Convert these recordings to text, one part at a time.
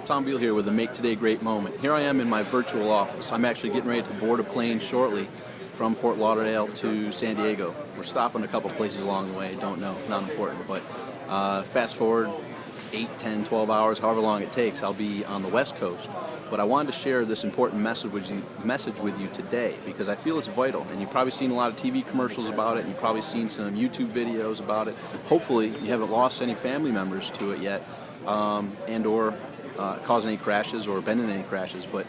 Tom Beal here with a Make Today Great moment. Here I am in my virtual office. I'm actually getting ready to board a plane shortly from Fort Lauderdale to San Diego. We're stopping a couple places along the way, don't know, not important, but fast forward 8, 10, 12 hours, however long it takes, I'll be on the West Coast. But I wanted to share this important message with you today because I feel it's vital. And you've probably seen a lot of TV commercials about it, and you've probably seen some YouTube videos about it. Hopefully you haven't lost any family members to it yet, and or caused any crashes or been in any crashes. But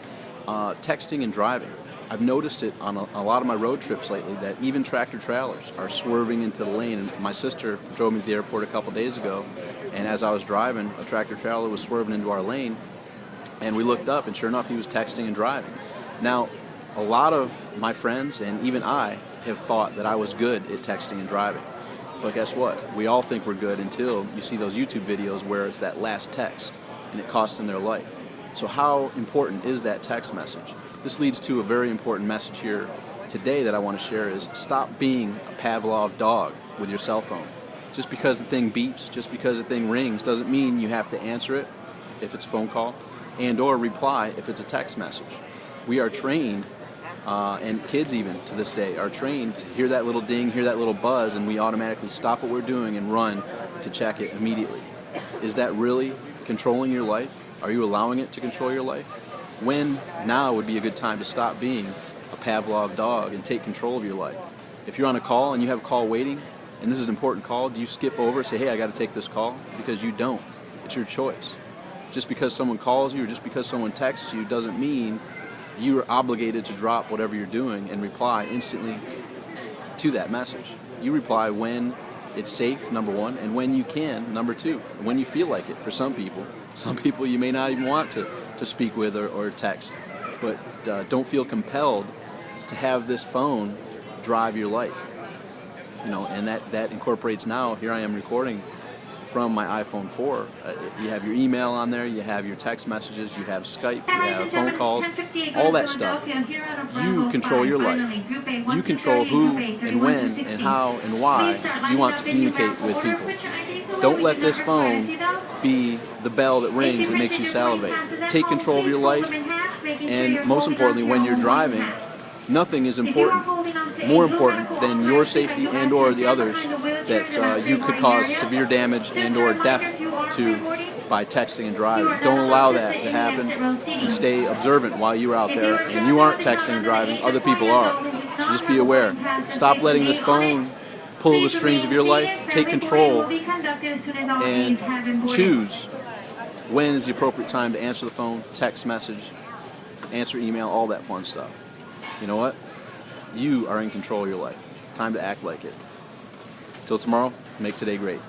texting and driving, I've noticed it on a lot of my road trips lately that even tractor trailers are swerving into the lane. And my sister drove me to the airport a couple days ago, and as I was driving, a tractor trailer was swerving into our lane, and we looked up, and sure enough, he was texting and driving. Now, a lot of my friends, and even I, have thought that I was good at texting and driving. But guess what? We all think we're good until you see those YouTube videos where it's that last text, and it costs them their life. So how important is that text message? This leads to a very important message here today that I want to share is stop being a Pavlov dog with your cell phone. Just because the thing beeps, just because the thing rings, doesn't mean you have to answer it if it's a phone call and or reply if it's a text message. We are trained, and kids even to this day are trained to hear that little ding, hear that little buzz, and we automatically stop what we're doing and run to check it immediately. Is that really controlling your life? Are you allowing it to control your life? When now would be a good time to stop being a Pavlov dog and take control of your life? If you're on a call and you have a call waiting, and this is an important call, do you skip over and say, hey, I got to take this call? Because you don't. It's your choice. Just because someone calls you or just because someone texts you doesn't mean you are obligated to drop whatever you're doing and reply instantly to that message. You reply when it's safe, number one, and when you can, number two, and when you feel like it. For some people you may not even want to speak with or text, but don't feel compelled to have this phone drive your life. And that incorporates now, here I am recording from my iPhone 4. You have your email on there, you have your text messages, you have Skype, you have phone calls, all that stuff. You control your life. You control who and when and how and why you want to communicate with people. Don't let this phone be the bell that rings that makes you salivate. Take control of your life, and most importantly, when you're driving, nothing is more important than your safety and or the others that you could cause severe damage and or death to by texting and driving. Don't allow that to happen, and stay observant while you're out there and you aren't texting and driving, other people are. So just be aware. Stop letting this phone pull the strings of your life. Take control and choose when is the appropriate time to answer the phone, text message, answer email, all that fun stuff. You know what? You are in control of your life. Time to act like it. Till tomorrow, make today great.